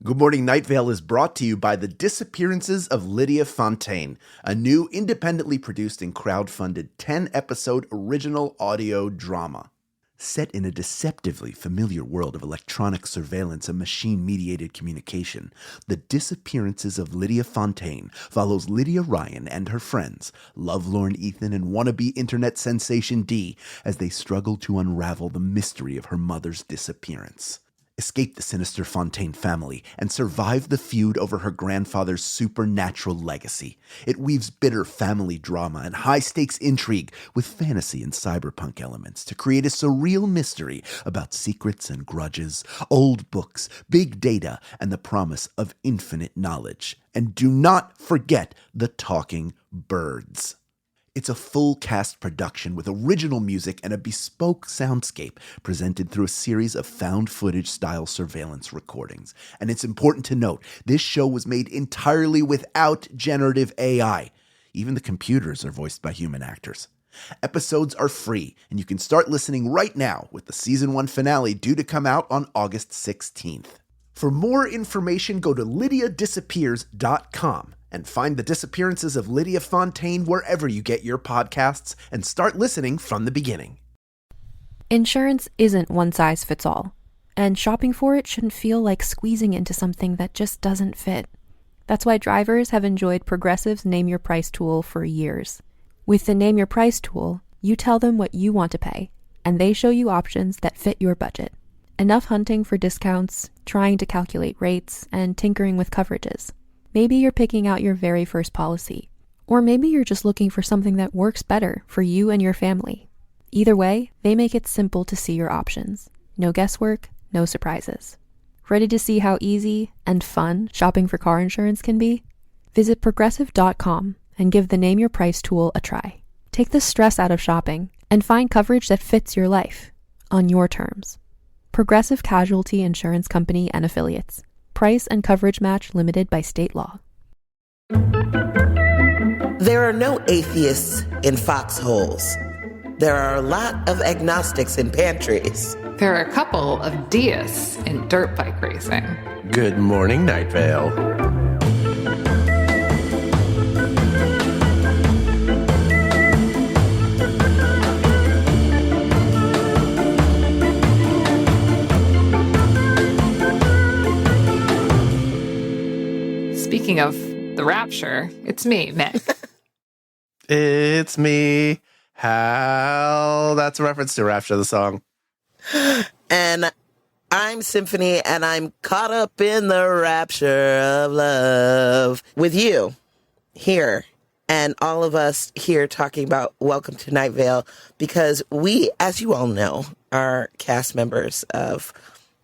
Good Morning Night Vale is brought to you by The Disappearances of Lydia Fontaine, a new independently produced and crowdfunded 10-episode original audio drama. Set in a deceptively familiar world of electronic surveillance and machine-mediated communication, The Disappearances of Lydia Fontaine follows Lydia Ryan and her friends, lovelorn Ethan and wannabe internet sensation Dee, as they struggle to unravel the mystery of her mother's disappearance. Escape the sinister Fontaine family, and survive the feud over her grandfather's supernatural legacy. It weaves bitter family drama and high-stakes intrigue with fantasy and cyberpunk elements to create a surreal mystery about secrets and grudges, old books, big data, and the promise of infinite knowledge. And do not forget the talking birds. It's a full-cast production with original music and a bespoke soundscape presented through a series of found-footage-style surveillance recordings. And it's important to note, this show was made entirely without generative AI. Even the computers are voiced by human actors. Episodes are free, and you can start listening right now with the Season 1 finale due to come out on August 16th. For more information, go to lydiadisappears.com. and find The Disappearances of Lydia Fontaine wherever you get your podcasts and start listening from the beginning. Insurance isn't one size fits all, and shopping for it shouldn't feel like squeezing into something that just doesn't fit. That's why drivers have enjoyed Progressive's Name Your Price tool for years. With the Name Your Price tool, you tell them what you want to pay, and they show you options that fit your budget. Enough hunting for discounts, trying to calculate rates, and tinkering with coverages. Maybe you're picking out your very first policy, or maybe you're just looking for something that works better for you and your family. Either way, they make it simple to see your options. No guesswork, no surprises. Ready to see how easy and fun shopping for car insurance can be? Visit Progressive.com and give the Name Your Price tool a try. Take the stress out of shopping and find coverage that fits your life, on your terms. Progressive Casualty Insurance Company and Affiliates. Price and coverage match limited by state law. There are no atheists in foxholes. There are a lot of agnostics in pantries. There are a couple of deists in dirt bike racing. Good morning, Night Vale. Speaking of the rapture, it's me, Mick. It's me, Hal. That's a reference to Rapture, the song. And I'm Symphony, and I'm caught up in the rapture of love with you here, and all of us here talking about Welcome to Night Vale, because we, as you all know, are cast members of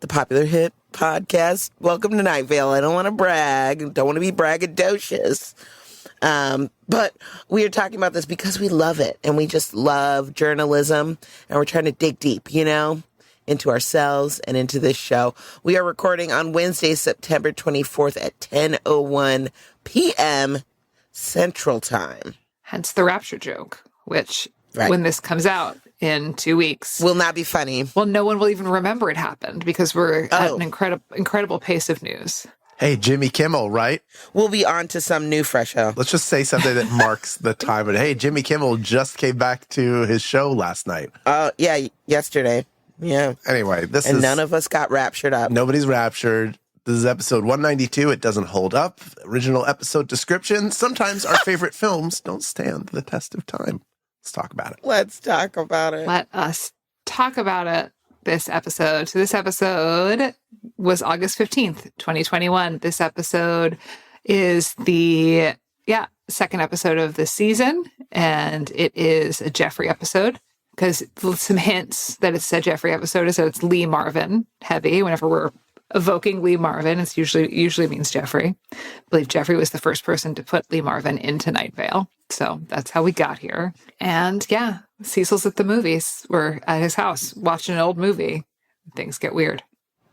the popular hit podcast, Welcome to Night Vale. I don't want to brag, don't want to be braggadocious. But we are talking about this because we love it, and we just love journalism, and we're trying to dig deep, into ourselves and into this show. We are recording on Wednesday, September 24th at 10:01 p.m. Central Time. Hence the rapture joke, which, right, when this comes out in 2 weeks, will not be funny. Well, no one will even remember it happened because we're at an incredible pace of news. Hey, Jimmy Kimmel, right? We'll be on to some new fresh show. Let's just say something that marks the time. Hey, Jimmy Kimmel just came back to his show last night. Yeah, yesterday. Yeah. Anyway, and none of us got raptured up. Nobody's raptured. This is episode 192. It doesn't hold up. Original episode description. Sometimes our favorite films don't stand the test of time. Let's talk about it. Let's talk about it. Let us talk about it this episode. So this episode was August 15th, 2021. This episode is the second episode of this season, and it is a Jeffrey episode, because some hints that it's a Jeffrey episode is that it's Lee Marvin heavy. Whenever we're evoking Lee Marvin, it's usually means Jeffrey. I believe Jeffrey was the first person to put Lee Marvin into Night Vale. So that's how we got here. And yeah, Cecil's at the movies. We're at his house watching an old movie. Things get weird.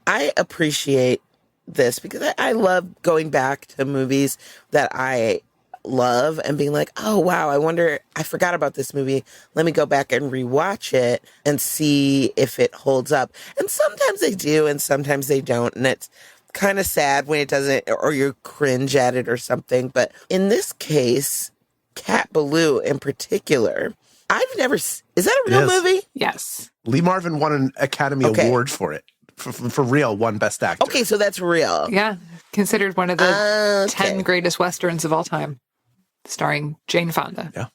I appreciate this because I love going back to movies that I love and being like, oh, wow, I forgot about this movie. Let me go back and rewatch it and see if it holds up. And sometimes they do and sometimes they don't. And it's kind of sad when it doesn't, or you cringe at it or something. But in this case, Cat Ballou in particular, I've never. Is that a real movie? Yes. Lee Marvin won an Academy Award for it. For real, won Best Actor. Okay, so that's real. Yeah. Considered one of the 10 greatest Westerns of all time, starring Jane Fonda. Yeah.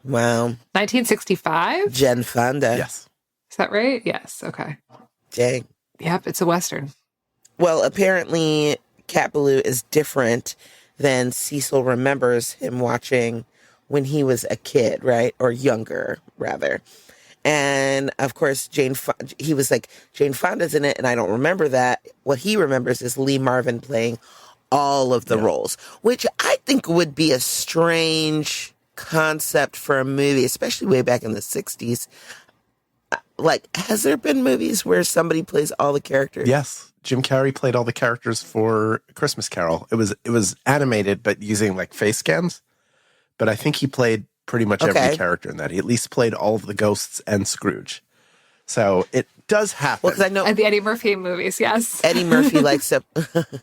Wow. 1965? Jane Fonda. Yes. Is that right? Yes. Okay. Dang. Yep, it's a Western. Well, apparently, Cat Ballou is different than Cecil remembers him watching when he was a kid, right? Or younger, rather. And, of course, he was like, Jane Fonda's in it, and I don't remember that. What he remembers is Lee Marvin playing all of the roles, which I think would be a strange concept for a movie, especially way back in the 60s. Like, has there been movies where somebody plays all the characters? Yes. Jim Carrey played all the characters for Christmas Carol. It was animated, but using like face scans. But I think he played pretty much every character in that. He at least played all of the ghosts and Scrooge. So it does happen. Well, because I know And the Eddie Murphy movies, yes. Eddie Murphy likes to,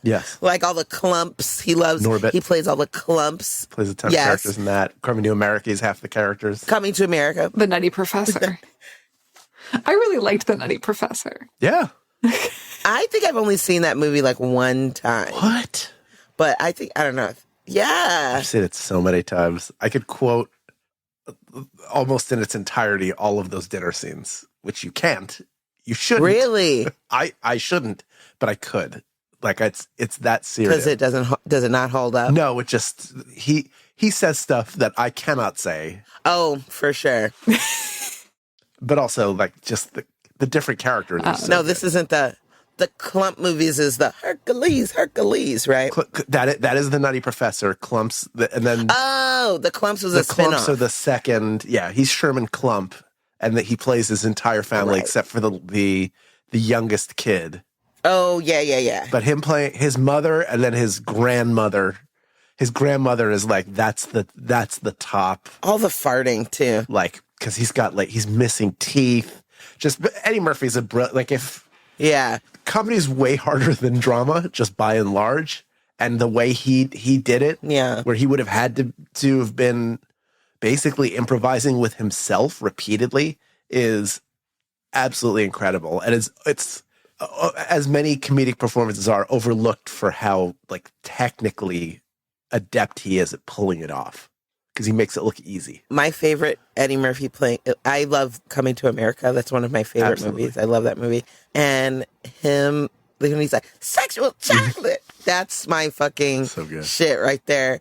yes, like all the clumps. He loves. Norbit. He plays all the clumps. Plays a ton of characters in that. Coming to America is half the characters. Coming to America. The Nutty Professor. I really liked The Nutty Professor. Yeah. I think I've only seen that movie like one time. What? But I don't know. Yeah. I've seen it so many times. I could quote almost in its entirety all of those dinner scenes, which you can't. You shouldn't. Really? I shouldn't, but I could. Like it's that serious. Because does it not hold up? No, it just he says stuff that I cannot say. Oh, for sure. But also like just the different characters. No, this isn't the Clump movies. Is the Hercules, right? That is the Nutty Professor. Clumps, and then the Clumps was a spin-off. Clumps are the second. Yeah, he's Sherman Clump, and that he plays his entire family except for the youngest kid. Oh yeah. But him playing his mother and then his grandmother. His grandmother is like that's the top. All the farting too. Like because he's got he's missing teeth. Just Eddie Murphy's comedy's way harder than drama, just by and large. And the way he did it, where he would have had to have been basically improvising with himself repeatedly, is absolutely incredible. And it's as many comedic performances are overlooked for how technically adept he is at pulling it off, because he makes it look easy. My favorite Eddie Murphy playing, I love Coming to America. That's one of my favorite movies. I love that movie. And him, when he's like, sexual chocolate. That's my fucking shit right there.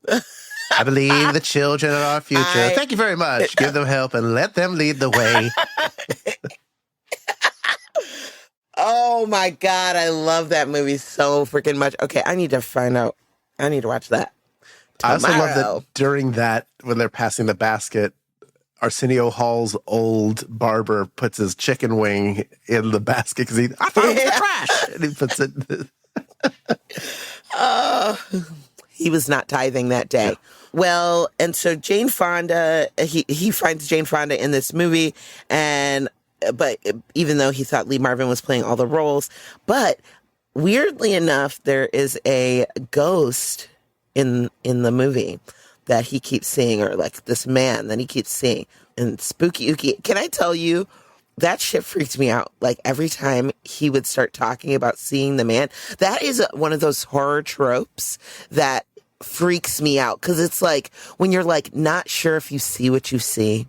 I believe the children are our future. Thank you very much. Give them help and let them lead the way. Oh my God. I love that movie so freaking much. Okay, I need to watch that. Tomorrow. I also love that during that, when they're passing the basket, Arsenio Hall's old barber puts his chicken wing in the basket because I thought it was the trash. And he puts it. He was not tithing that day. Yeah. Well, and so Jane Fonda, he finds Jane Fonda in this movie, but even though he thought Lee Marvin was playing all the roles, but weirdly enough, there is a ghost in the movie that he keeps seeing, or this man that he keeps seeing, and spooky ooky. Can I tell you, that shit freaked me out. Every time he would start talking about seeing the man, that is one of those horror tropes that freaks me out. Cause it's when you're not sure if you see what you see,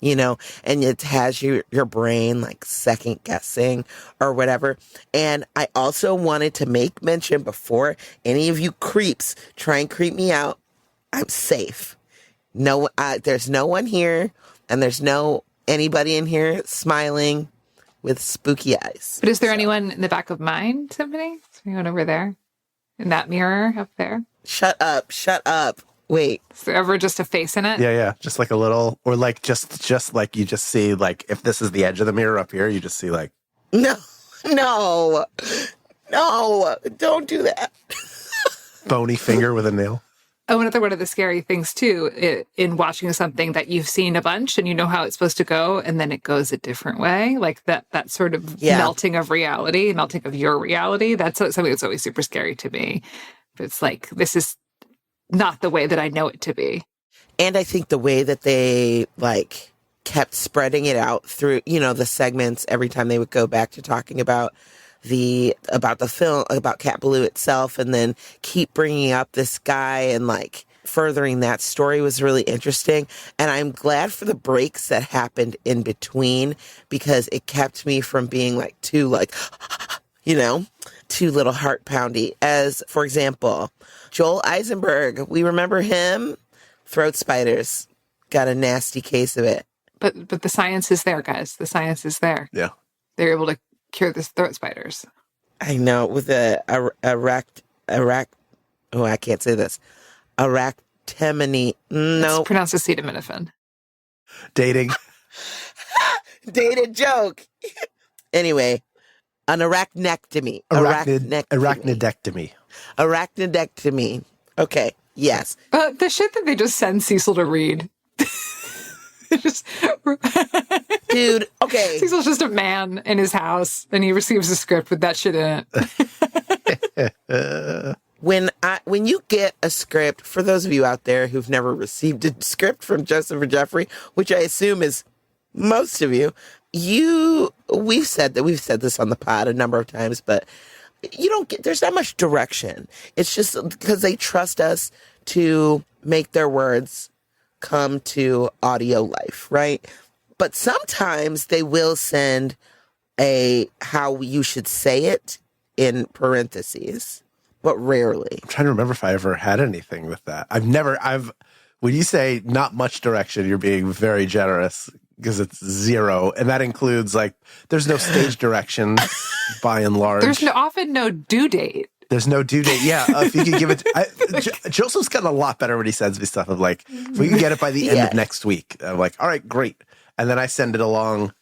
and it has your brain second guessing or whatever. And I also wanted to make mention, before any of you creeps try and creep me out, I'm safe. No, there's no one here, and there's no anybody in here smiling with spooky eyes. But is there anyone in the back of mine, Symphony? Is there anyone over there? In that mirror up there? Shut up. Wait. Is there ever just a face in it? Yeah. Just a little, or just you just see, if this is the edge of the mirror up here, you just see No, don't do that. Bony finger with a nail. one of the scary things too in watching something that you've seen a bunch and you know how it's supposed to go, and then it goes a different way, like that sort of melting of reality, melting of your reality. That's something that's always super scary to me. It's like, this is not the way that I know it to be. And I think the way that they like kept spreading it out through, the segments every time they would go back to talking about the film, about Cat Ballou itself, and then keep bringing up this guy and like furthering that story was really interesting. And I'm glad for the breaks that happened in between, because it kept me from being like too little heart poundy. As for example, Joel Eisenberg, we remember him, throat spiders, got a nasty case of it. But the science is there, guys. The science is there. Yeah. They're able to cure the throat spiders. I know, with I can't say this. Aractemony. No. It's pronounced acetaminophen. Dating. Dated joke. Anyway, an arachnectomy. Arachnidectomy. Okay. Yes. The shit that they just send Cecil to read. Dude, okay. Cecil's just a man in his house, and he receives a script with that shit in it. When you get a script, for those of you out there who've never received a script from Joseph or Jeffrey, which I assume is most of you, we've said this on the pod a number of times, but there's not much direction. It's just because they trust us to make their words come to audio life, right? But sometimes they will send how you should say it in parentheses, but rarely. I'm trying to remember if I ever had anything with that. When you say not much direction, you're being very generous, because it's 0. And that includes there's no stage direction by and large. There's often no due date. There's no due date. Yeah, if you could give it... Joseph's gotten a lot better when he sends me stuff of if we can get it by the end of next week. I'm like, all right, great. And then I send it along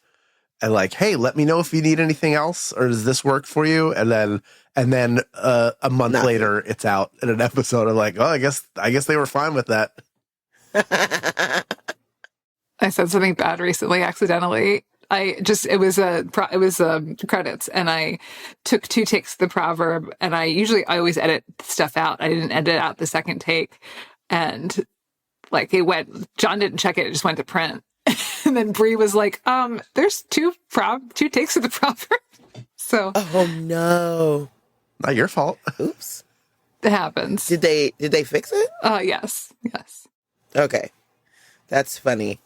and hey, let me know if you need anything else, or does this work for you? And then a month later, it's out in an episode. I'm like, oh, I guess they were fine with that. I said something bad recently accidentally. It was credits, and I took 2 takes of the proverb, and I always edit stuff out. I didn't edit out the second take, and John didn't check it. It just went to print. And then Bree was like, there's 2 takes of the proverb. So. Oh no. Not your fault. Oops. It happens. Did they fix it? Yes. Okay. That's funny.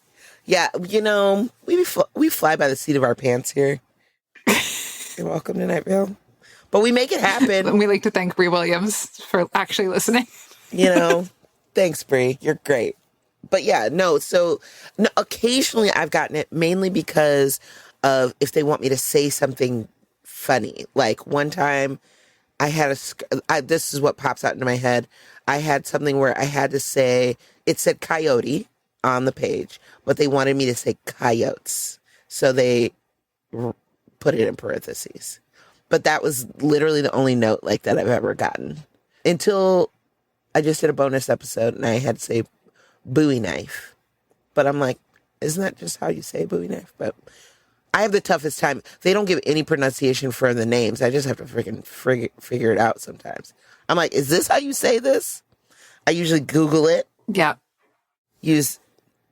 Yeah, we fly by the seat of our pants here. You're welcome to Night Vale. But we make it happen. And we like to thank Bree Williams for actually listening. Thanks, Bree. You're great. But yeah, occasionally I've gotten it, mainly because of if they want me to say something funny. Like one time I had this is what pops out into my head. I had something where I had to say, it said coyote on the page, but they wanted me to say coyotes. So they put it in parentheses. But that was literally the only note like that I've ever gotten. Until I just did a bonus episode and I had to say Bowie knife. But I'm like, isn't that just how you say Bowie knife? But I have the toughest time. They don't give any pronunciation for the names. I just have to freaking figure it out sometimes. I'm like, is this how you say this? I usually Google it. Yeah. Use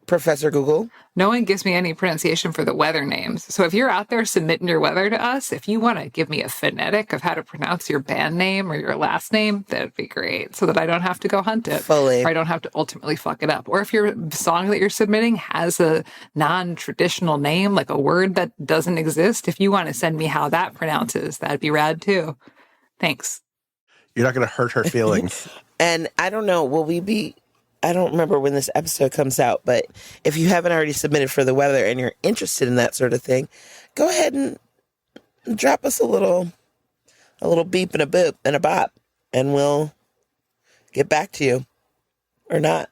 Professor Google. No one gives me any pronunciation for the weather names. So if you're out there submitting your weather to us, if you want to give me a phonetic of how to pronounce your band name or your last name, that'd be great, so that I don't have to go hunt it. Fully. Or I don't have to ultimately fuck it up. Or if your song that you're submitting has a non-traditional name, like a word that doesn't exist, if you want to send me how that pronounces, that'd be rad too. Thanks. You're not going to hurt her feelings. And I don't know, I don't remember when this episode comes out, but if you haven't already submitted for the weather and you're interested in that sort of thing, go ahead and drop us a little beep and a boop and a bop, and we'll get back to you. Or not.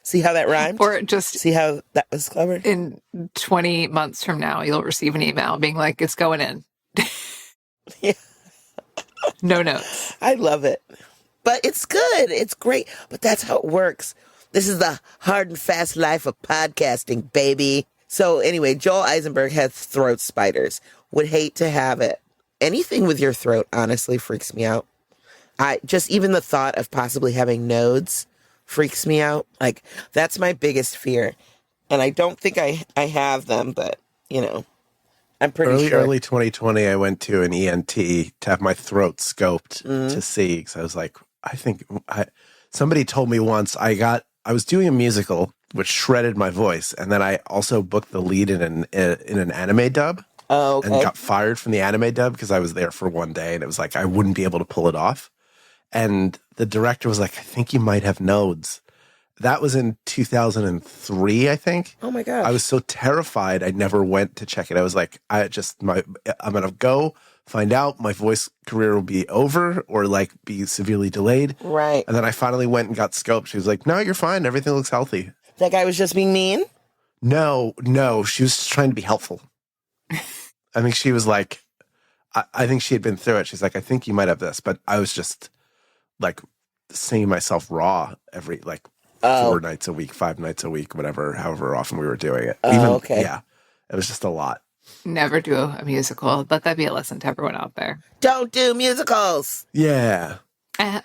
See how that rhymed? Or just... See how that was clever? In 20 months from now, you'll receive an email being like, it's going in. Yeah. No notes. I love it. But it's good. It's great. But that's how it works. This is the hard and fast life of podcasting, baby. So anyway, Joel Eisenberg has throat spiders. Would hate to have it. Anything with your throat, honestly, freaks me out. Even the thought of possibly having nodes freaks me out. Like, that's my biggest fear. And I don't think I have them, but, I'm pretty sure. Early 2020, I went to an ENT to have my throat scoped to see. Because I was like, somebody told me once I was doing a musical which shredded my voice, and then I also booked the lead in an anime dub. Oh, okay. And got fired from the anime dub because I was there for one day, and it was like I wouldn't be able to pull it off. And the director was like, I think you might have nodes. That was in 2003, I think. Oh my gosh. I was so terrified I never went to check it. I was like, I'm going to go find out my voice career will be over or like be severely delayed. Right. And then I finally went and got scoped. She was like, no, you're fine. Everything looks healthy. That guy was just being mean? No, she was just trying to be helpful. I think she was like, I think she had been through it. She's like, I think you might have this. But I was just like singing myself raw every 4 nights a week, 5 nights a week, whatever, however often we were doing it. Okay. Yeah, it was just a lot. Never do a musical. Let that be a lesson to everyone out there. Don't do musicals. Yeah. I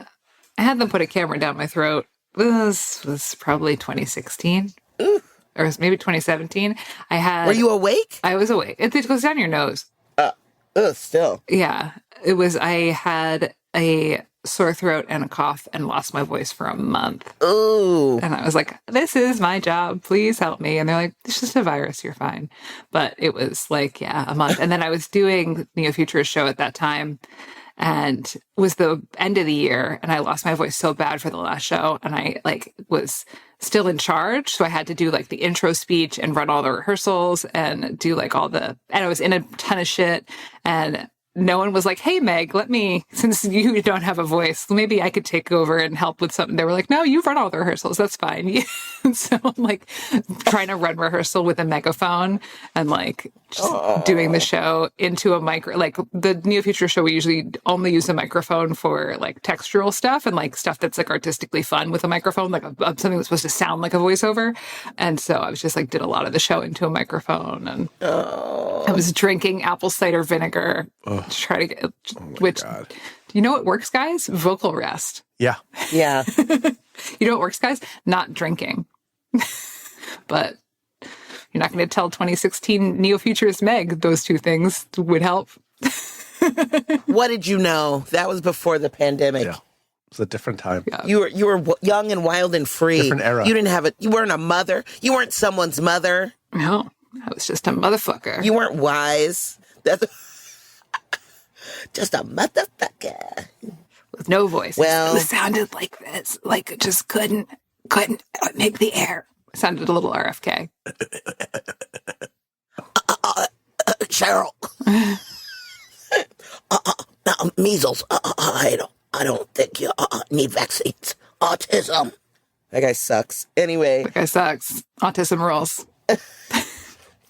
had them put a camera down my throat. This was probably 2016. Ooh. Or maybe 2017. Were you awake? I was awake. It goes down your nose. Still. Yeah. It was, I had a sore throat and a cough and lost my voice for a month. Ooh. And I was like, this is my job. Please help me. And they're like, it's just a virus. You're fine. But it was like, a month. And then I was doing Neo Futurist show at that time. And it was the end of the year, and I lost my voice so bad for the last show, and I was still in charge, so I had to do the intro speech and run all the rehearsals and do and I was in a ton of shit, and no one was like, hey, Meg, since you don't have a voice, maybe I could take over and help with something. They were like, no, you run all the rehearsals. That's fine. So I'm trying to run rehearsal with a megaphone and just doing the show into a micro. The Neo Future show, we usually only use a microphone for textural stuff and stuff that's artistically fun with a microphone, something that's supposed to sound like a voiceover. And so I was just did a lot of the show into a microphone, and I was drinking apple cider vinegar. To try to get, God. You know what works, guys? Vocal rest. Yeah. Yeah. You know what works, guys? Not drinking. But you're not going to tell 2016 Neo-Futurist Meg those two things would help. What did you know? That was before the pandemic. Yeah. It was a different time. Yeah. You were young and wild and free. Different era. You weren't a mother. You weren't someone's mother. No, I was just a motherfucker. You weren't wise. That's just a motherfucker. With no voice. Well, it sounded like this. It just couldn't make the air. It sounded a little RFK. Cheryl. Measles. I don't think you need vaccines. Autism. That guy sucks. Anyway. That guy sucks. Autism rules.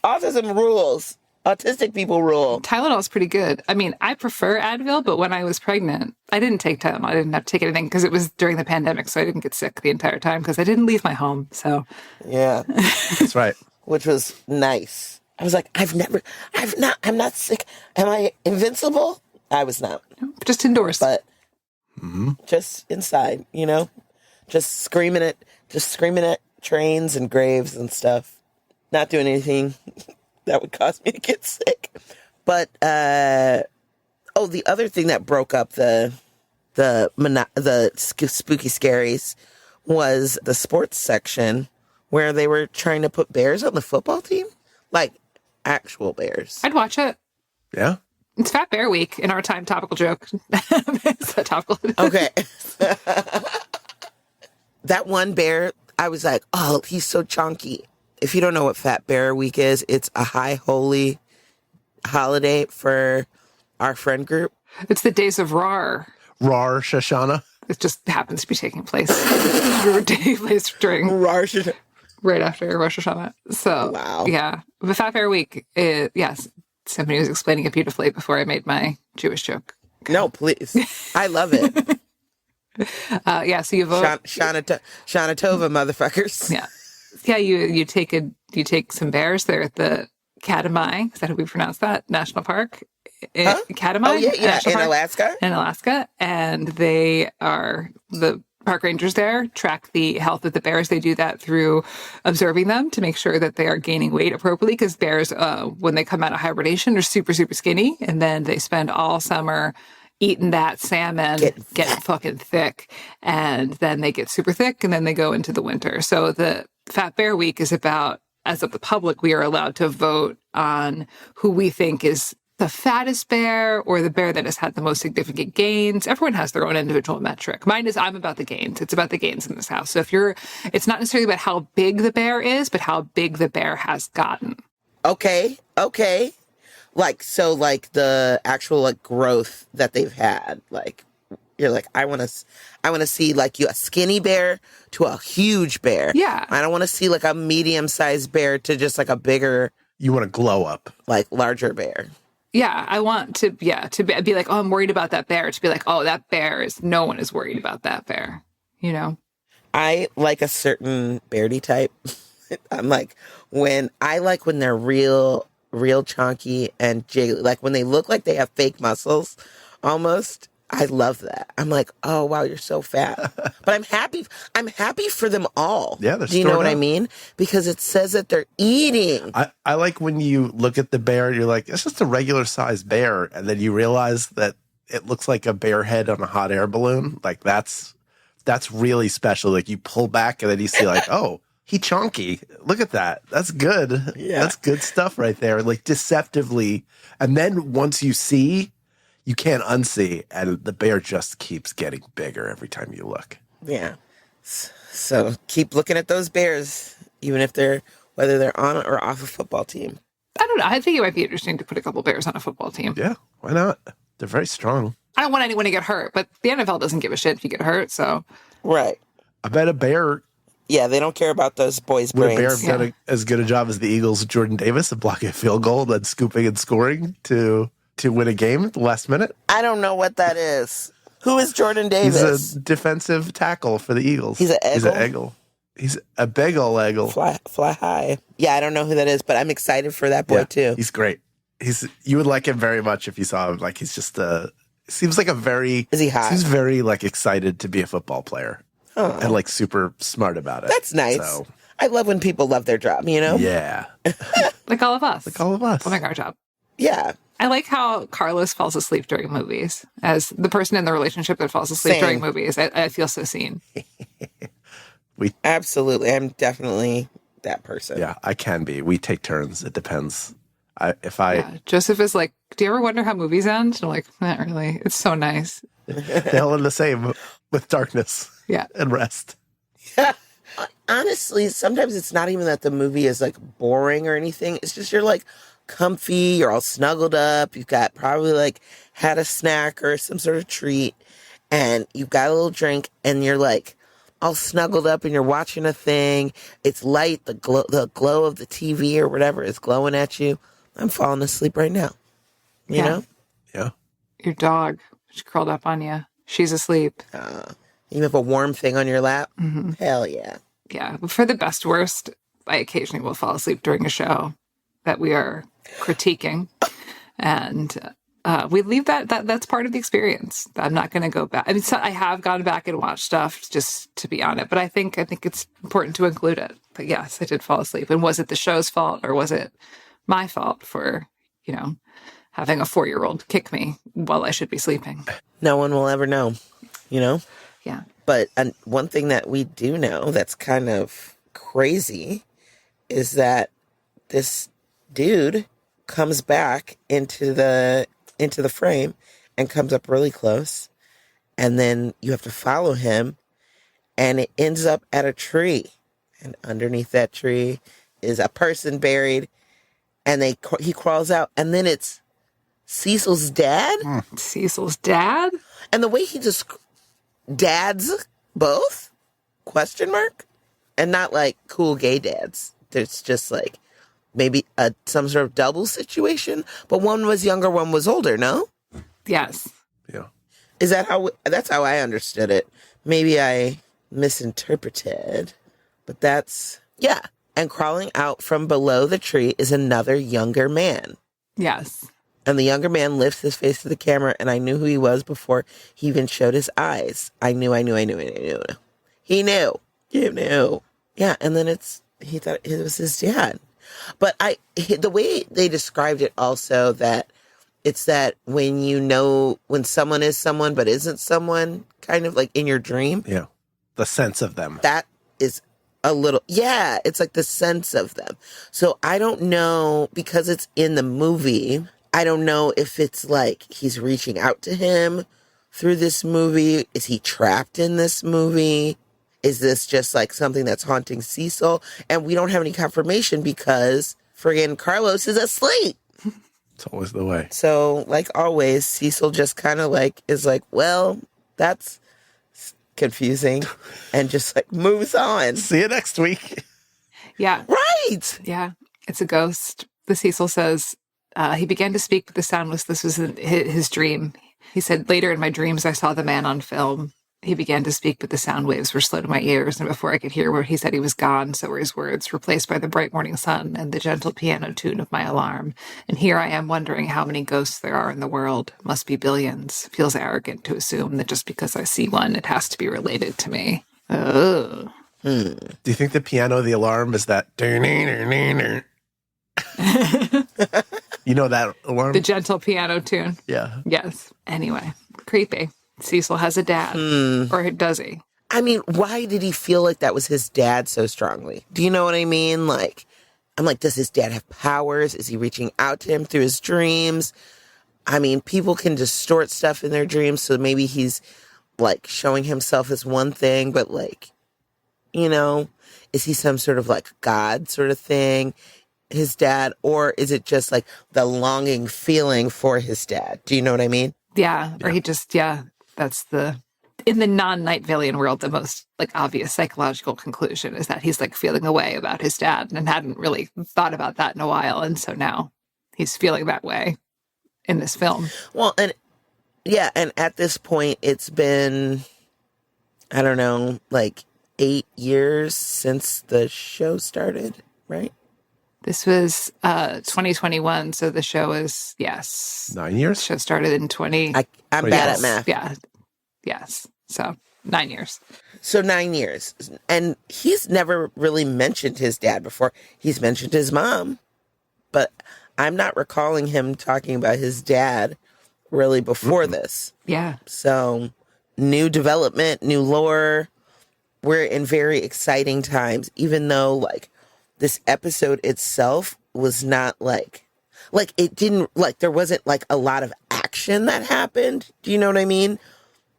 Autism rules. Autistic people rule. Tylenol's pretty good. I mean, I prefer Advil, but when I was pregnant, I didn't take Tylenol. I didn't have to take anything because it was during the pandemic, so I didn't get sick the entire time because I didn't leave my home. So, yeah. That's right. Which was nice. I was like, I'm not sick. Am I invincible? I was not. Just indoors. But just inside, just screaming at trains and graves and stuff. Not doing anything that would cause me to get sick. But, the other thing that broke up the spooky scaries was the sports section where they were trying to put bears on the football team. Actual bears. I'd watch it. Yeah. It's Fat Bear Week in our time. Topical joke. It's a topical. Okay. That one bear, I was like, oh, he's so chunky. If you don't know what Fat Bear Week is, it's a high holy holiday for our friend group. It's the days of Rar. Rar Shoshana. It just happens to be taking place during Rar Shoshana. Right after Rosh Hashanah. So, wow. Yeah. The Fat Bear Week, yes. Symphony was explaining it beautifully before I made my Jewish joke. No, please. I love it. So you vote. Shanatova, motherfuckers. Yeah. Yeah, you take some bears there at the Katmai. Is that how we pronounce that? National Park? Katmai? Oh, yeah. In Alaska? In Alaska. And the park rangers there track the health of the bears. They do that through observing them to make sure that they are gaining weight appropriately, because bears, when they come out of hibernation, are super, super skinny. And then they spend all summer eating that salmon, getting fucking thick. And then they get super thick, and then they go into the winter. So the Fat Bear Week is about, as of the public, we are allowed to vote on who we think is the fattest bear or the bear that has had the most significant gains. Everyone has their own individual metric. Mine is I'm about the gains. It's about the gains in this house. So it's not necessarily about how big the bear is, but how big the bear has gotten. Okay. Like the actual growth that they've had. Like, you're like, I want to see a skinny bear to a huge bear. Yeah. I don't want to see a medium-sized bear to just a bigger. You want to glow up. Larger bear. Yeah, I want to be like, oh, I'm worried about that bear. To be like, oh, no one is worried about that bear. You know? I like a certain beardy type. I'm when they're real chunky and jiggly. When they look like they have fake muscles, almost. I love that. I'm like, oh wow, you're so fat. But I'm happy. I'm happy for them all. Yeah, do you know what I mean? Because it says that they're eating. I like when you look at the bear, you're like, it's just a regular sized bear, and then you realize that it looks like a bear head on a hot air balloon. That's really special. You pull back and then you see oh, he chunky. Look at that. That's good. Yeah. That's good stuff right there. Deceptively. And then once you see, you can't unsee, and the bear just keeps getting bigger every time you look. Yeah. So keep looking at those bears, even if whether they're on or off a football team. I don't know. I think it might be interesting to put a couple bears on a football team. Yeah, why not? They're very strong. I don't want anyone to get hurt, but the NFL doesn't give a shit if you get hurt, so. Right. I bet a bear. Yeah, they don't care about those boys' brains. Would a bear have done as good a job as the Eagles' Jordan Davis of blocking a field goal, then scooping and scoring to win a game at the last minute? I don't know what that is. Who is Jordan Davis? He's a defensive tackle for the Eagles. He's an eggle? He's a big ol' eggle. Fly high. Yeah, I don't know who that is, but I'm excited for that boy too. He's great. You would like him very much if you saw him. He's just seems like a very... Is he hot? Seems very excited to be a football player. Oh. And super smart about it. That's nice. So, I love when people love their job, you know? Yeah. Like all of us. Loving our job. Yeah. I like how Carlos falls asleep during movies. As the person in the relationship that falls asleep during movies, I feel so seen. Absolutely. I'm definitely that person. Yeah, I can be. We take turns. It depends. Joseph is like, do you ever wonder how movies end? And I'm like, not really. It's so nice. They all end the same with darkness. Yeah. And rest. Yeah. Honestly, sometimes it's not even that the movie is boring or anything. It's just you're comfy, you're all snuggled up, you've got probably had a snack or some sort of treat, and you've got a little drink, and you're all snuggled up and you're watching a thing. It's light, the glow of the TV or whatever is glowing at you. I'm falling asleep right now. You know? Yeah. Your dog, she curled up on you. She's asleep. You have a warm thing on your lap? Mm-hmm. Hell yeah. Yeah. But for the best worst, I occasionally will fall asleep during a show that we are critiquing, and we leave that's part of the experience. I'm not going to go back. I mean, I have gone back and watched stuff just to be on it, but I think it's important to include it. But yes, I did fall asleep. And was it the show's fault, or was it my fault for having a 4-year-old kick me while I should be sleeping? No one will ever know, Yeah. But one thing that we do know that's kind of crazy is that this dude comes back into the frame and comes up really close, and then you have to follow him, and it ends up at a tree, and underneath that tree is a person buried, and he crawls out, and then it's Cecil's dad. Cecil's dad, and the way he just dads both ? And not cool gay dads. There's just maybe some sort of double situation, but one was younger, one was older, no? Yes. Yeah. Is that that's how I understood it. Maybe I misinterpreted, but yeah. And crawling out from below the tree is another younger man. Yes. And the younger man lifts his face to the camera, and I knew who he was before he even showed his eyes. I knew. He knew. You knew. Yeah, and then he thought it was his dad. But the way they described it also, that it's that when you know when someone is someone but isn't someone, kind of like in your dream. Yeah. The sense of them. That is a little, yeah, it's like the sense of them. So I don't know, because it's in the movie, I don't know if it's like he's reaching out to him through this movie. Is he trapped in this movie? Is this just like something that's haunting Cecil? And we don't have any confirmation because friggin' Carlos is asleep. It's always the way. So, like always, Cecil just kind of like is like, well, that's confusing, and just like moves on. See you next week. Yeah. Right. Yeah. It's a ghost. The Cecil says, he began to speak, but the sound was, this was his dream. He said, later in my dreams, I saw the man on film. He began to speak, but the sound waves were slow to my ears, and before I could hear where he said he was gone, so were his words, replaced by the bright morning sun and the gentle piano tune of my alarm. And here I am wondering how many ghosts there are in the world. Must be billions. Feels arrogant to assume that just because I see one, it has to be related to me. Oh. Do you think the piano, the alarm, is that? You know that alarm? The gentle piano tune. Yeah. Yes. Anyway, creepy. Cecil has a dad. Or does he? I mean, why did he feel like that was his dad so strongly? Do you know what I mean? Like, I'm like, does his dad have powers? Is he reaching out to him through his dreams? I mean, people can distort stuff in their dreams, so maybe he's like showing himself as one thing, but like, you know, is he some sort of like God sort of thing, his dad? Or is it just like the longing feeling for his dad? Do you know what I mean? Yeah. Or he just, that's in the non-Nightvalian world, the most like obvious psychological conclusion is that he's like feeling a way about his dad and hadn't really thought about that in a while. And so now he's feeling that way in this film. Well, and yeah, and at this point, it's been, I don't know, like 8 years since the show started, right? This was 2021, so the show is, yes. 9 years? The show started in 20... I'm bad at math. Yeah. Yes. So 9 years. So 9 years. And he's never really mentioned his dad before. He's mentioned his mom. But I'm not recalling him talking about his dad really before this. Yeah. So new development, new lore. We're in very exciting times, even though like this episode itself was not like it didn't, like there wasn't like a lot of action that happened. Do you know what I mean?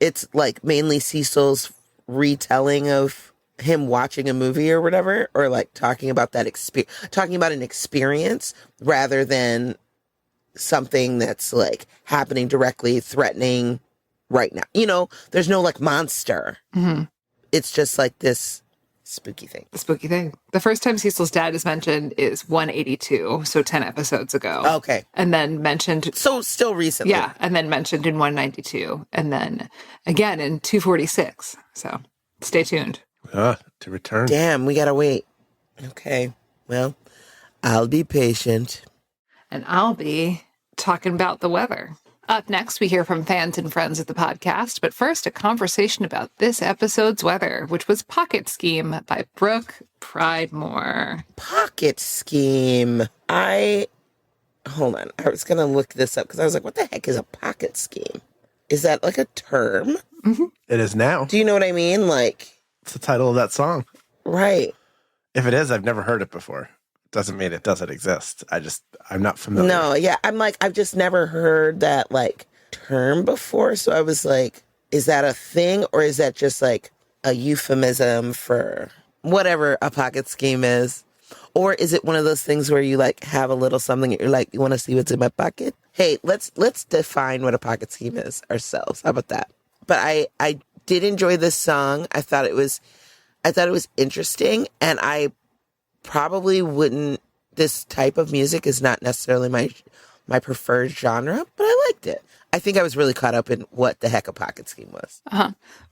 It's like mainly Cecil's retelling of him watching a movie or whatever, or like talking about that talking about an experience rather than something that's like happening directly, threatening right now. You know, there's no like monster. Mm-hmm. It's just like this spooky thing. The spooky thing. The first time Cecil's dad is mentioned is 182, so 10 episodes ago. Okay. And then mentioned... So still recently. Yeah, and then mentioned in 192, and then again in 246. So stay tuned. To return. Damn, we gotta wait. Okay, well, I'll be patient. And I'll be talking about the weather. Up next, we hear from fans and friends of the podcast, but first, a conversation about this episode's weather, which was Pocket Scheme by Brooke Pridemore. Pocket Scheme. Hold on, I was going to look this up because I was like, what the heck is a pocket scheme? Is that like a term? Mm-hmm. It is now. Do you know what I mean? Like, it's the title of that song. Right. If it is, I've never heard it before. Doesn't mean it doesn't exist. I'm not familiar. No, yeah. I'm like, I've just never heard that like term before. So I was like, is that a thing or is that just like a euphemism for whatever a pocket scheme is? Or is it one of those things where you like have a little something and you're like, you want to see what's in my pocket? Hey, let's define what a pocket scheme is ourselves. How about that? But I did enjoy this song. I thought it was interesting, and I probably wouldn't, this type of music is not necessarily my preferred genre, but I liked it. I think I was really caught up in what the heck a pocket scheme was.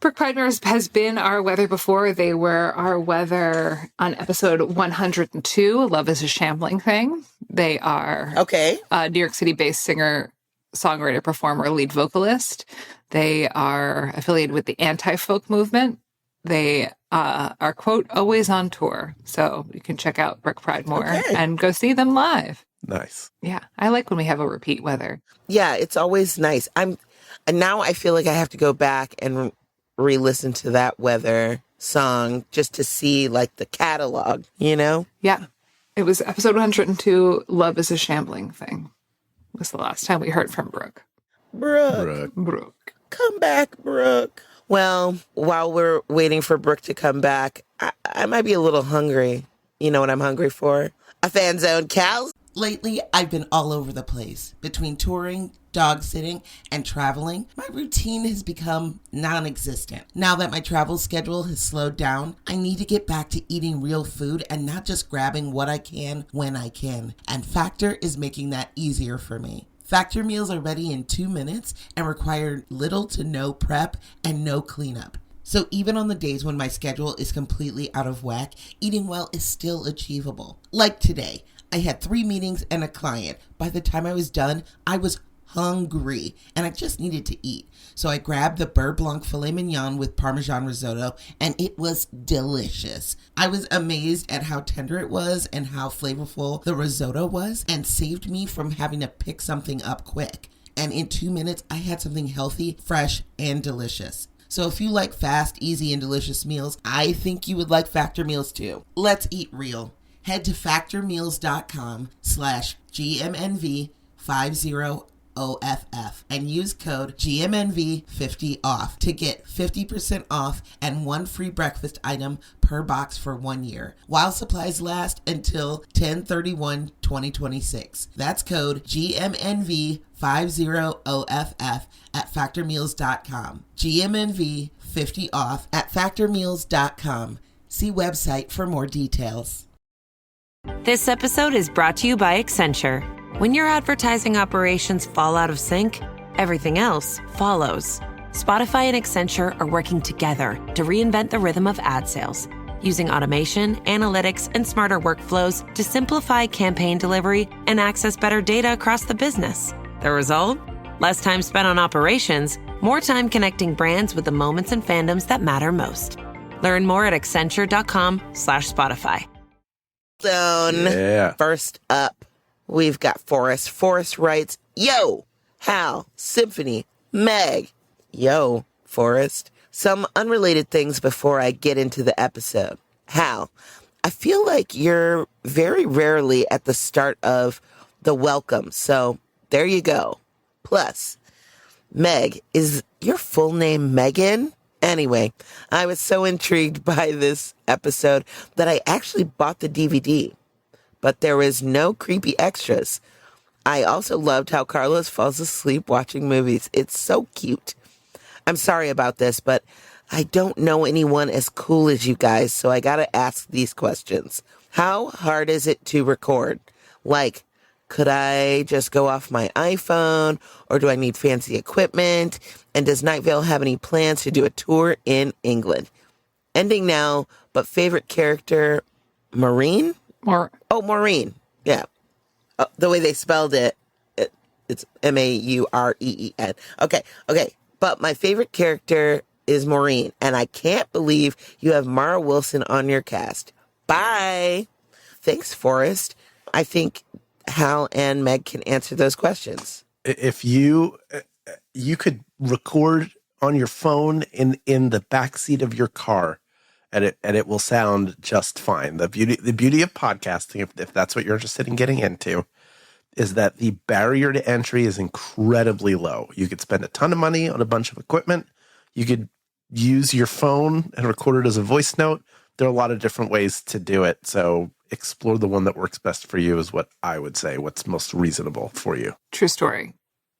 Brooke Pridemore has been our weather before. They were our weather on episode 102, Love is a Shambling Thing. They are a New York City-based singer, songwriter, performer, lead vocalist. They are affiliated with the anti-folk movement. They are, quote, always on tour. So you can check out Brooke Pridemore and go see them live. Nice. Yeah. I like when we have a repeat weather. Yeah, it's always nice. And now I feel like I have to go back and re-listen to that weather song just to see like the catalog, you know? Yeah. It was episode 102, Love is a Shambling Thing. Was the last time we heard from Brooke. Brooke. Come back, Brooke. Well, while we're waiting for Brooke to come back, I might be a little hungry. You know what I'm hungry for? A FanZone Calzone. Lately, I've been all over the place. Between touring, dog sitting, and traveling, my routine has become non-existent. Now that my travel schedule has slowed down, I need to get back to eating real food and not just grabbing what I can when I can. And Factor is making that easier for me. Factor meals are ready in 2 minutes and require little to no prep and no cleanup. So even on the days when my schedule is completely out of whack, eating well is still achievable. Like today, I had 3 meetings and a client. By the time I was done, I was hungry and I just needed to eat. So I grabbed the Beurre Blanc filet mignon with Parmesan risotto and it was delicious. I was amazed at how tender it was and how flavorful the risotto was and saved me from having to pick something up quick. And in 2 minutes, I had something healthy, fresh, and delicious. So if you like fast, easy, and delicious meals, I think you would like Factor meals too. Let's eat real. Head to factormeals.com/GMNV50OFF and use code GMNV50OFF to get 50% off and 1 free breakfast item per box for 1 year, while supplies last until 10/31/2026. That's code GMNV50OFF at factormeals.com. GMNV50OFF at factormeals.com. See website for more details. This episode is brought to you by Accenture. When your advertising operations fall out of sync, everything else follows. Spotify and Accenture are working together to reinvent the rhythm of ad sales, using automation, analytics, and smarter workflows to simplify campaign delivery and access better data across the business. The result? Less time spent on operations, more time connecting brands with the moments and fandoms that matter most. Learn more at accenture.com/Spotify. Yeah. First up, we've got Forrest. Forrest writes, "Yo, Hal, Symphony, Meg." Yo, Forrest. Some unrelated things before I get into the episode. Hal, I feel like you're very rarely at the start of the welcome, so there you go. Plus, Meg, is your full name Megan? Anyway, I was so intrigued by this episode that I actually bought the DVD, but there was no creepy extras. I also loved how Carlos falls asleep watching movies. It's so cute. I'm sorry about this, but I don't know anyone as cool as you guys, so I gotta ask these questions. How hard is it to record? Like, could I just go off my iPhone, or do I need fancy equipment? And does Night Vale have any plans to do a tour in England? Ending now, but favorite character, Maureen? Maureen. Yeah. The way they spelled it, it's Maureen. Okay. But my favorite character is Maureen, and I can't believe you have Mara Wilson on your cast. Bye. Thanks, Forrest. I think Hal and Meg can answer those questions. If you could record on your phone in the backseat of your car, and it will sound just fine. The beauty of podcasting, if that's what you're interested in getting into, is that the barrier to entry is incredibly low. You could spend a ton of money on a bunch of equipment. You could use your phone and record it as a voice note. There are a lot of different ways to do it. So explore the one that works best for you is what I would say, what's most reasonable for you. True story.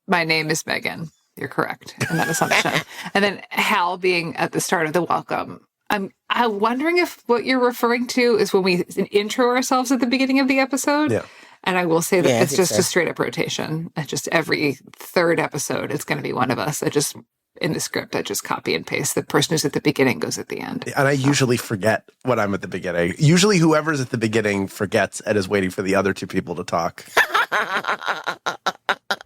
My name is Megan. You're correct in that assumption. And then Hal being at the start of the welcome. I'm wondering if what you're referring to is when we intro ourselves at the beginning of the episode. Yeah. And I will say that Yeah, it's just a straight up rotation. Just every third episode, it's going to be one of us. In the script, I just copy and paste. The person who's at the beginning goes at the end. And I usually forget when I'm at the beginning. Usually whoever's at the beginning forgets and is waiting for the other two people to talk.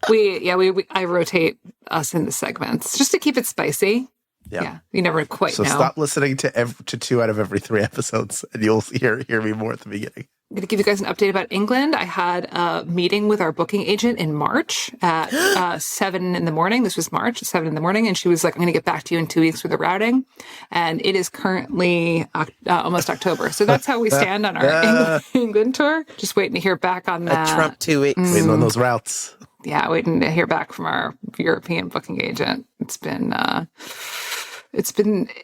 I rotate us in the segments just to keep it spicy. Yeah. You never quite know. So stop listening to 2 out of every 3 episodes and you'll hear me more at the beginning. I'm going to give you guys an update about England. I had a meeting with our booking agent in March at 7 in the morning. This was March at 7 in the morning. And she was like, I'm going to get back to you in 2 weeks for the routing. And it is currently almost October. So that's how we stand on our England tour. Just waiting to hear back on that. A Trump 2 weeks. Waiting on those routes. Yeah, waiting to hear back from our European booking agent. It's been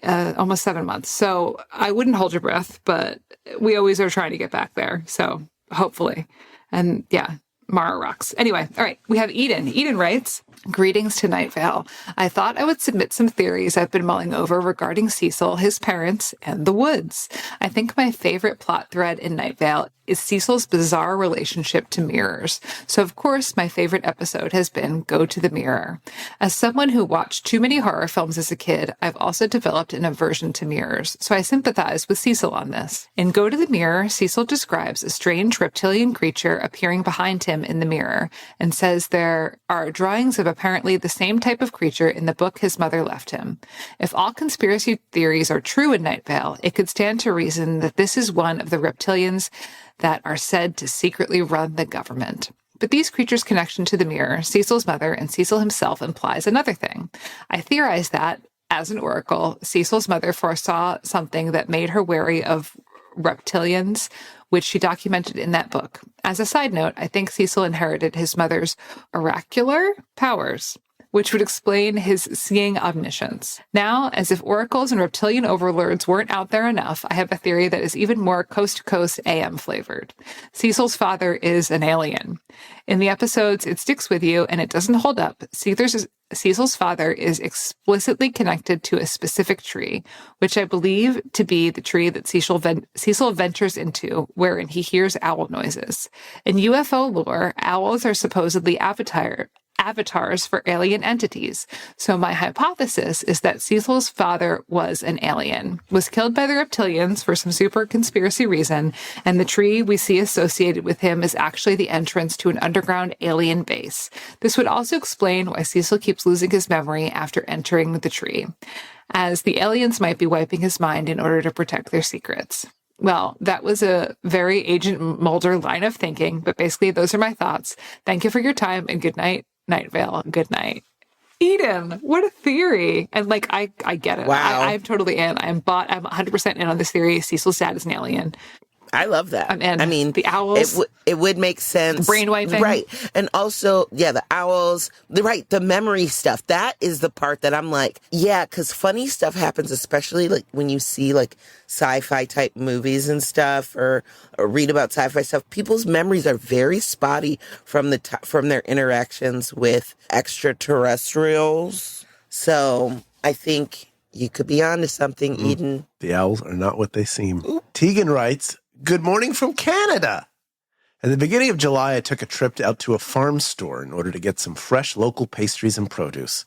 almost 7 months. So I wouldn't hold your breath, but we always are trying to get back there. So hopefully. And yeah, Mara rocks. Anyway, all right. We have Eden. Eden writes, greetings to Night Vale. I thought I would submit some theories I've been mulling over regarding Cecil, his parents, and the woods. I think my favorite plot thread in Night Vale is Cecil's bizarre relationship to mirrors. So, of course, my favorite episode has been Go to the Mirror. As someone who watched too many horror films as a kid, I've also developed an aversion to mirrors, so I sympathize with Cecil on this. In Go to the Mirror, Cecil describes a strange reptilian creature appearing behind him in the mirror and says there are drawings of apparently the same type of creature in the book his mother left him. If all conspiracy theories are true in Night Vale, it could stand to reason that this is one of the reptilians that are said to secretly run the government. But these creatures' connection to the mirror, Cecil's mother, and Cecil himself implies another thing. I theorize that, as an oracle, Cecil's mother foresaw something that made her wary of reptilians, which she documented in that book. As a side note, I think Cecil inherited his mother's oracular powers, which would explain his seeing omniscience. Now, as if oracles and reptilian overlords weren't out there enough, I have a theory that is even more coast-to-coast AM flavored. Cecil's father is an alien. In the episodes It Sticks With You and It Doesn't Hold Up, Cecil's father is explicitly connected to a specific tree, which I believe to be the tree that Cecil ventures into, wherein he hears owl noises. In UFO lore, owls are supposedly avatars for alien entities. So my hypothesis is that Cecil's father was an alien, was killed by the reptilians for some super conspiracy reason, and the tree we see associated with him is actually the entrance to an underground alien base. This would also explain why Cecil keeps losing his memory after entering the tree, as the aliens might be wiping his mind in order to protect their secrets. Well, that was a very Agent Mulder line of thinking, but basically those are my thoughts. Thank you for your time and good night. Night Vale, good night. Eden, what a theory. And I get it. Wow. I'm totally in. I'm 100% in on this theory. Cecil's dad is an alien. I love that. I'm in. I mean, the owls. It would make sense. Brain wiping. Right. And also, the owls, the memory stuff. That is the part that I'm like, because funny stuff happens, especially when you see sci-fi type movies and stuff or read about sci-fi stuff. People's memories are very spotty from their interactions with extraterrestrials. So I think you could be onto something, Eden. The owls are not what they seem. Tegan writes, good morning from Canada. At the beginning of July, I took a trip out to a farm store in order to get some fresh local pastries and produce.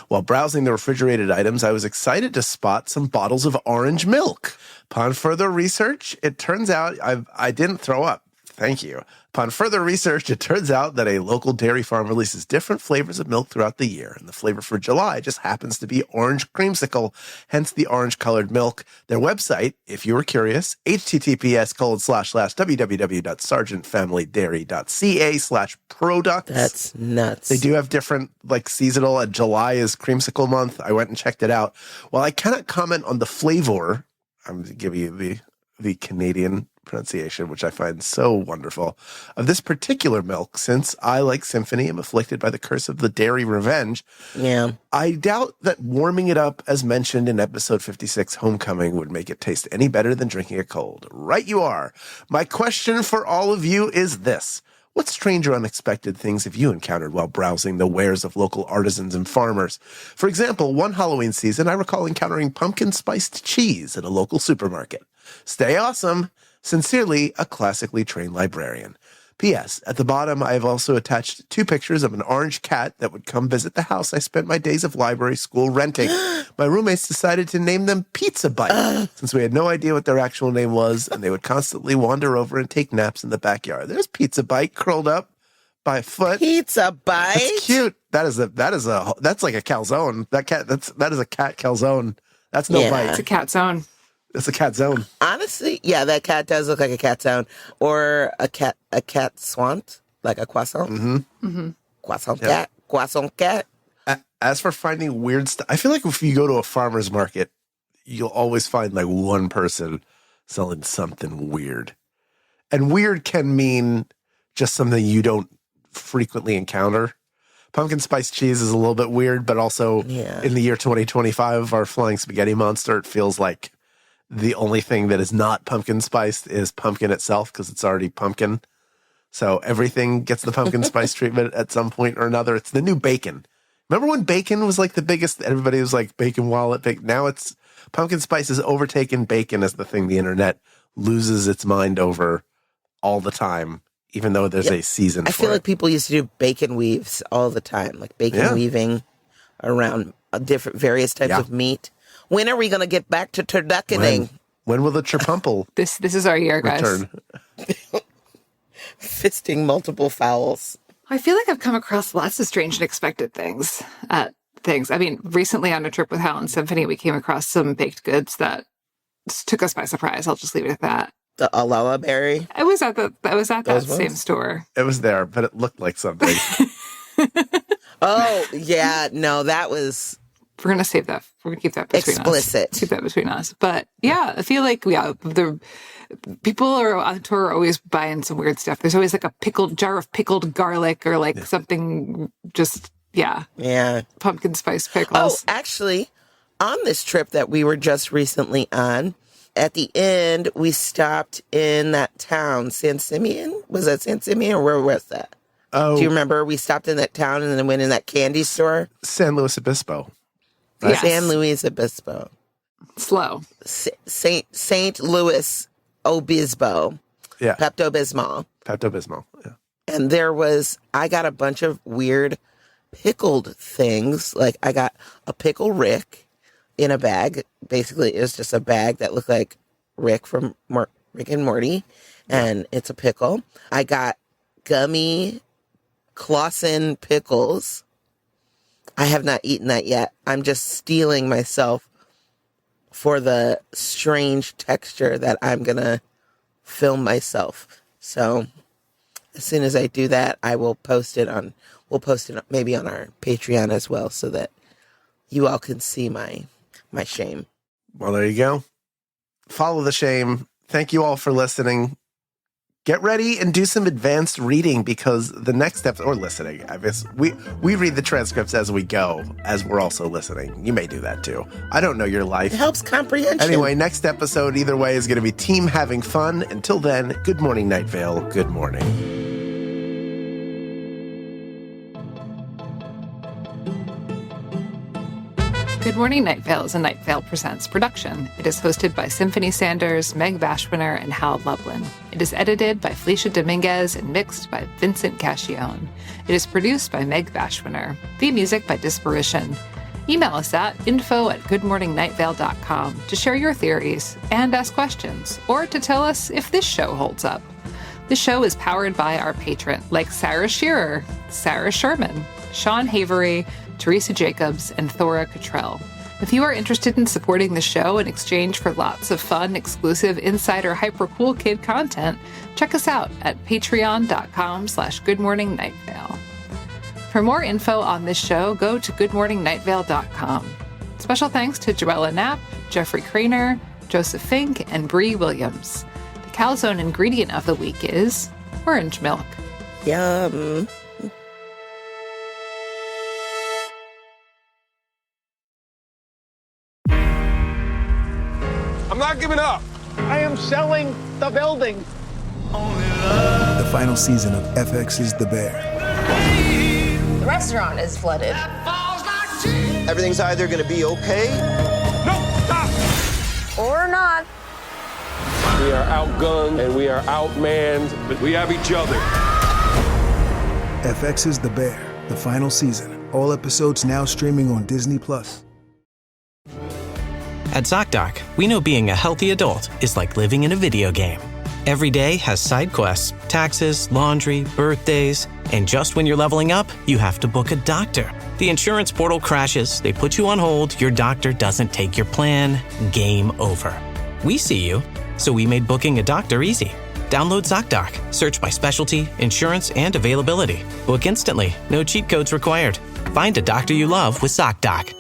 While browsing the refrigerated items, I was excited to spot some bottles of orange milk. Upon further research, it turns out I didn't throw up. Thank you. Upon further research, it turns out that a local dairy farm releases different flavors of milk throughout the year, and the flavor for July just happens to be orange creamsicle, hence the orange-colored milk. Their website, if you were curious, https://www.sergeantfamilydairy.ca/products. That's nuts. They do have different, seasonal, and July is creamsicle month. I went and checked it out. While I cannot comment on the flavor, I'm going to give you the Canadian pronunciation, which I find so wonderful, of this particular milk, since I, like Symphony, am afflicted by the curse of the dairy revenge. Yeah. I doubt that warming it up, as mentioned in episode 56, Homecoming, would make it taste any better than drinking it cold. Right you are. My question for all of you is this. What strange or unexpected things have you encountered while browsing the wares of local artisans and farmers? For example, one Halloween season, I recall encountering pumpkin-spiced cheese at a local supermarket. Stay awesome. Sincerely, a classically trained librarian. P.S. At the bottom, I have also attached 2 pictures of an orange cat that would come visit the house I spent my days of library school renting. My roommates decided to name them Pizza Bite, since we had no idea what their actual name was, and they would constantly wander over and take naps in the backyard. There's Pizza Bite curled up by a foot. Pizza Bite? That's cute. That's like a calzone. That is a cat calzone. That's no bite. It's a cat zone. It's a cat zone. Honestly, yeah, that cat does look like a cat zone. Or a cat swant, like a croissant. Mm-hmm. Croissant cat. As for finding weird stuff, I feel like if you go to a farmer's market, you'll always find like one person selling something weird. And weird can mean just something you don't frequently encounter. Pumpkin spice cheese is a little bit weird, but also in the year 2025, our flying spaghetti monster, it feels like the only thing that is not pumpkin spiced is pumpkin itself because it's already pumpkin. So everything gets the pumpkin spice treatment at some point or another. It's the new bacon. Remember when bacon was like the biggest? Everybody was like bacon wallet. Now it's pumpkin spice has overtaken bacon as the thing the internet loses its mind over all the time, even though there's a season for it. I feel like people used to do bacon weaves all the time, like bacon weaving around different various types of meat. When are we going to get back to turduckening? When will the chirpumple This is our year, guys. return? Fisting multiple fowls. I feel like I've come across lots of strange and unexpected things. I mean, recently on a trip with Hal and Symphony, we came across some baked goods that took us by surprise. I'll just leave it at that. The Alala berry? I was at that same store. It was there, but it looked like something. Oh, yeah. No, that was... We're going to save that. We're going to keep that between explicit. us. Keep that between us. But yeah, I feel like the people are on tour are always buying some weird stuff. There's always like a jar of pickled garlic or like something just, pumpkin spice pickles. Oh, actually, on this trip that we were just recently on, at the end, we stopped in that town, San Simeon. Was that San Simeon or where was that? Oh. Do you remember? We stopped in that town and then went in that candy store. San Luis Obispo. Right? Yes. San Luis Obispo. Slow. St. Louis Obispo. Yeah. Pepto-Bismol. Yeah. And I got a bunch of weird pickled things. Like I got a pickle Rick in a bag. Basically, it was just a bag that looked like Rick from Rick and Morty. And it's a pickle. I got gummy Clausen pickles. I have not eaten that yet. I'm just steeling myself for the strange texture that I'm going to film myself. So as soon as I do that, we'll post it maybe on our Patreon as well so that you all can see my shame. Well, there you go. Follow the shame. Thank you all for listening. Get ready and do some advanced reading because the next episode, or listening, I guess, we read the transcripts as we go, as we're also listening. You may do that too. I don't know your life. It helps comprehension. Anyway, next episode, either way, is going to be team having fun. Until then, good morning, Night Vale. Good morning. Good Morning Night Vale is a Night Vale Presents production. It is hosted by Symphony Sanders, Meg Bashwiner, and Hal Lublin. It is edited by Felicia Dominguez and mixed by Vincent Cascione. It is produced by Meg Bashwiner. Theme music by Disparition. Email us at info@goodmorningnightVale.com to share your theories and ask questions, or to tell us if this show holds up. The show is powered by our patron, like Sarah Shearer, Sarah Sherman, Sean Havery, Teresa Jacobs, and Thora Cottrell. If you are interested in supporting the show in exchange for lots of fun, exclusive, insider, hyper cool kid content, check us out at patreon.com/goodmorningnightVale. For more info on this show, go to goodmorningnightVale.com. Special thanks to Joella Knapp, Jeffrey Craner, Joseph Fink, and Bree Williams. The calzone ingredient of the week is orange milk. Yum. I'm not giving up. I am selling the building. The final season of FX's The Bear. The restaurant is flooded. Everything's either going to be okay. No, stop! Or not. We are outgunned and we are outmanned, but we have each other. FX's The Bear, the final season. All episodes now streaming on Disney+. At ZocDoc, we know being a healthy adult is like living in a video game. Every day has side quests, taxes, laundry, birthdays, and just when you're leveling up, you have to book a doctor. The insurance portal crashes, they put you on hold, your doctor doesn't take your plan, game over. We see you, so we made booking a doctor easy. Download ZocDoc, search by specialty, insurance, and availability. Book instantly, no cheat codes required. Find a doctor you love with ZocDoc.